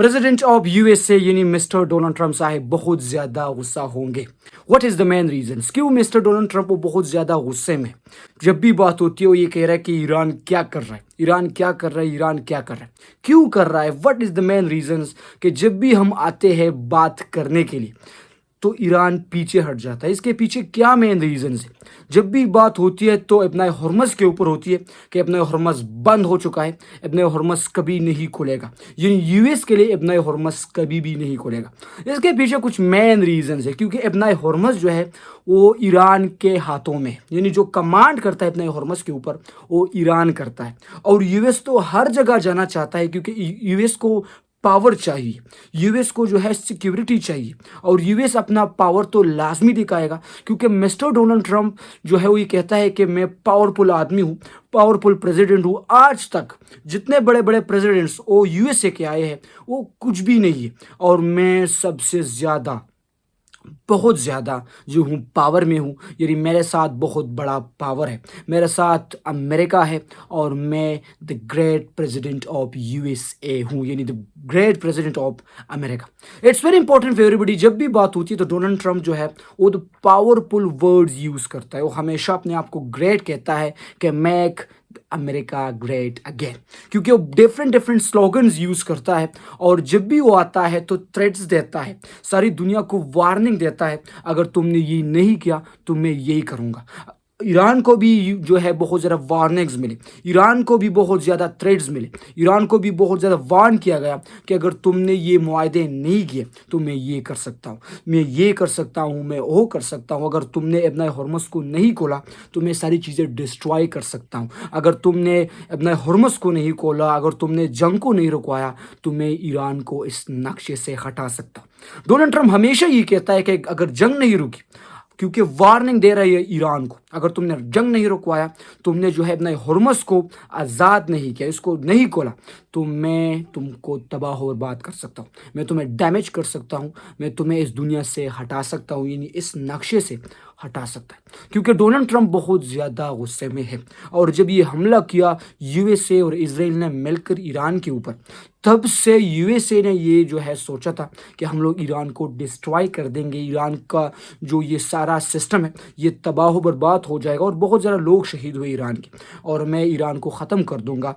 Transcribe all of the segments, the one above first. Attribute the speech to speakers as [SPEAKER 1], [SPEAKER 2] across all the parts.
[SPEAKER 1] President of USA यानी mister Donald Trump साहब बहुत ज़्यादा गुस्सा होंगे। What is the main reasons क्यों मिस्टर डोनाल्ड ट्रंप वो बहुत ज़्यादा गुस्से में। जब भी बात होती है वो ये कह रहा है कि ईरान क्या कर रहा है, ईरान क्या कर रहा है, ईरान क्या कर रहा है, क्यों कर रहा है। What is the main reasons कि जब भी हम आते हैं बात करने के लिए तो ईरान पीछे हट जाता है। इसके पीछे क्या मेन रीजंस है। जब भी बात होती है तो अपना हरमज़ के ऊपर होती है कि अपना हरमज़ बंद हो चुका है, अपना हरमज़ कभी नहीं खुलेगा, यानी यूएस के लिए अपना हरमज़ कभी भी नहीं खुलेगा। इसके पीछे कुछ मेन रीजंस है क्योंकि अपना हरमज़ जो है वो ईरान के हाथों में, यानी जो कमांड करता है अपने हरमज़ के ऊपर वो ईरान करता है। और यूएस तो हर जगह जाना चाहता है क्योंकि यूएस को पावर चाहिए, यूएस को जो है सिक्योरिटी चाहिए, और यूएस अपना पावर तो लाजमी दिखाएगा क्योंकि मिस्टर डोनाल्ड ट्रंप जो है वो ये कहता है कि मैं पावरफुल आदमी हूँ, पावरफुल प्रेसिडेंट हूँ। आज तक जितने बड़े बड़े प्रेसिडेंट्स वो यूएसए के आए हैं वो कुछ भी नहीं है, और मैं सबसे ज़्यादा बहुत ज़्यादा जो हूँ पावर में हूँ, यानी मेरे साथ बहुत बड़ा पावर है, मेरे साथ अमेरिका है, और मैं the great president of USA हूँ, यानी the great president of America. It's very important for everybody. जब भी बात होती है तो डोनाल्ड ट्रंप जो है वो द पावरफुल वर्ड्स यूज़ करता है, वो हमेशा अपने आप को ग्रेट कहता है कि मेक अमेरिका ग्रेट अगेन, क्योंकि वो डिफरेंट डिफरेंट स्लोगन्स यूज़ करता है, और जब भी वो आता है तो थ्रेट्स देता है, सारी दुनिया को वार्निंग देता है, अगर तुमने ये नहीं किया तो मैं यही करूँगा। ईरान को भी जो है बहुत ज़्यादा वार्निंग्स मिले, ईरान को भी बहुत ज़्यादा थ्रेट्स मिले, ईरान को भी बहुत ज़्यादा वार्न किया गया कि अगर तुमने ये मुआहदे नहीं किए तो मैं ये कर सकता हूँ, मैं ये कर सकता हूँ, मैं वो कर सकता हूँ। अगर तुमने अपना हरमज़ को नहीं खोला तो मैं सारी चीज़ें डिस्ट्रॉय कर सकता हूँ। अगर तुमने अपना हरमज़ को नहीं खोला, अगर तुमने जंग को नहीं रुकवाया तो मैं ईरान को इस नक्शे से हटा सकता हूँ। डोनाल्ड ट्रंप हमेशा ये कहता है कि अगर जंग नहीं रुकी, क्योंकि वार्निंग दे रही है ईरान को, अगर तुमने जंग नहीं रुकवाया, तुमने जो है अपने हरमज़ को आज़ाद नहीं किया, इसको नहीं खोला, तो मैं तुमको तबाह और बर्बाद कर सकता हूँ, मैं तुम्हें डैमेज कर सकता हूँ, मैं तुम्हें इस दुनिया से हटा सकता हूँ, यानी इस नक्शे से हटा सकता है। क्योंकि डोनाल्ड ट्रंप बहुत ज़्यादा गुस्से में है, और जब ये हमला किया यूएसए और इजराइल ने मिलकर ईरान के ऊपर, तब से यूएसए ने ये जो है सोचा था कि हम लोग ईरान को डिस्ट्रॉय कर देंगे, ईरान का जो ये सारा सिस्टम है ये तबाह बर्बाद हो जाएगा, और बहुत ज़्यादा लोग शहीद हुए ईरान के, और मैं ईरान को ख़त्म कर दूंगा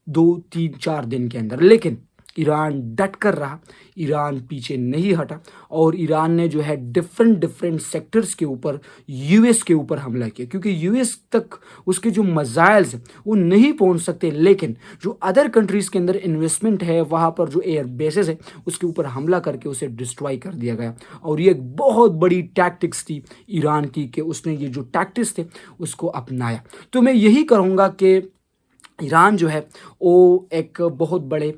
[SPEAKER 1] 2-3-4 दिन के अंदर। लेकिन ईरान डट कर रहा, ईरान पीछे नहीं हटा, और ईरान ने जो है डिफरेंट डिफरेंट सेक्टर्स के ऊपर यूएस के ऊपर हमला किया, क्योंकि यूएस तक उसके जो मज़ाइल्स हैं वो नहीं पहुंच सकते, लेकिन जो अदर कंट्रीज़ के अंदर इन्वेस्टमेंट है वहाँ पर जो एयर बेसेस है उसके ऊपर हमला करके उसे डिस्ट्रॉय कर दिया गया। और ये एक बहुत बड़ी टैक्टिक्स थी ईरान की कि उसने ये जो टैक्टिक्स थे उसको अपनाया। तो मैं यही कहूँगा कि ईरान जो है वो एक बहुत बड़े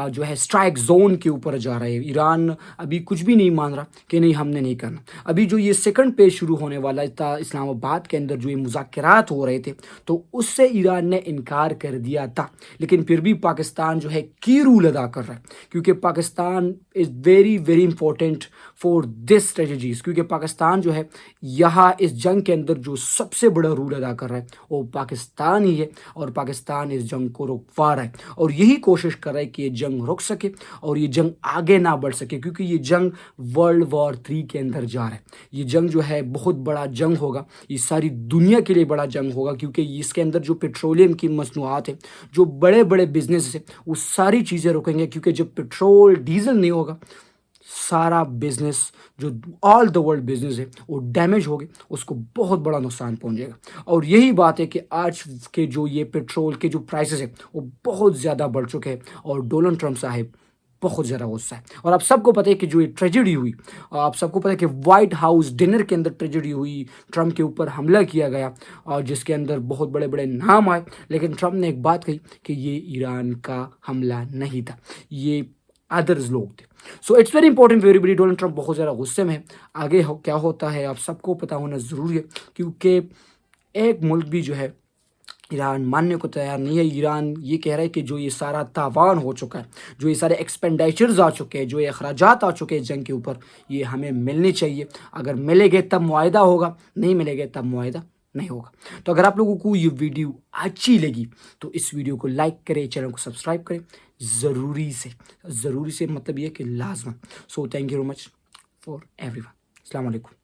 [SPEAKER 1] जो है स्ट्राइक जोन के ऊपर जा रहा है। ईरान अभी कुछ भी नहीं मान रहा कि नहीं हमने नहीं करना। अभी जो ये सेकंड पेज शुरू होने वाला था इस्लामाबाद के अंदर, जो ये मुज़ाकरात हो रहे थे, तो उससे ईरान ने इनकार कर दिया था, लेकिन फिर भी पाकिस्तान जो है की रूल अदा कर रहा है, क्योंकि Pakistan is very very important for this strategies, क्योंकि पाकिस्तान जो है यहाँ इस जंग के अंदर जो सबसे बड़ा रूल अदा कर रहा है वो पाकिस्तान ही है, और पाकिस्तान इस जंग को रुकवा रहा है, और यही कोशिश कर रहा है कि ये जंग रुक सके और ये जंग आगे ना बढ़ सके, क्योंकि ये जंग वर्ल्ड वॉर 3 के अंदर जा रहा है। ये जंग जो है बहुत बड़ा जंग होगा, ये सारी दुनिया के लिए बड़ा जंग होगा, क्योंकि इसके अंदर जो पेट्रोलियम की मसनूआत है, जो बड़े बड़े बिजनेस है, वो सारी चीज़ें रुकेंगे, क्योंकि जब पेट्रोल डीजल नहीं होगा सारा बिजनेस जो ऑल द वर्ल्ड बिजनेस है वो डैमेज हो गए, उसको बहुत बड़ा नुकसान पहुंचेगा। और यही बात है कि आज के जो ये पेट्रोल के जो प्राइसेस है वो बहुत ज़्यादा बढ़ चुके हैं, और डोनाल्ड ट्रंप साहब बहुत ज़्यादा गुस्सा है। और आप सबको पता है कि जो ये ट्रेजेडी हुई, आप सबको पता है कि वाइट हाउस डिनर के अंदर ट्रेजेडी हुई, ट्रंप के ऊपर हमला किया गया, और जिसके अंदर बहुत बड़े बड़े नाम आए, लेकिन ट्रंप ने एक बात कही कि ये ईरान का हमला नहीं था, ये अदर्स लोग थे। So it's very important for everybody. Donald Trump बहुत ज़्यादा गुस्से में है, आगे क्या होता है आप सबको पता होना ज़रूरी है, क्योंकि एक मुल्क भी जो है ईरान मानने को तैयार नहीं है। ईरान ये कह रहा है कि जो ये सारा तावान हो चुका है, जो ये सारे एक्सपेंडिचर्स आ चुके हैं, जो ये अखराजात आ चुके हैं जंग के ऊपर, ये हमें मिलने चाहिए। अगर मिलेंगे तब मुआहदा होगा, नहीं मिलेंगे तब मुआहदा نہیں ہوگا. تو اگر آپ لوگوں کو یہ ویڈیو اچھی لگی تو اس ویڈیو کو لائک کریں, چینل کو سبسکرائب کریں ضروری سے مطلب یہ کہ لازمن. So thank you very much for every one. السلام علیکم.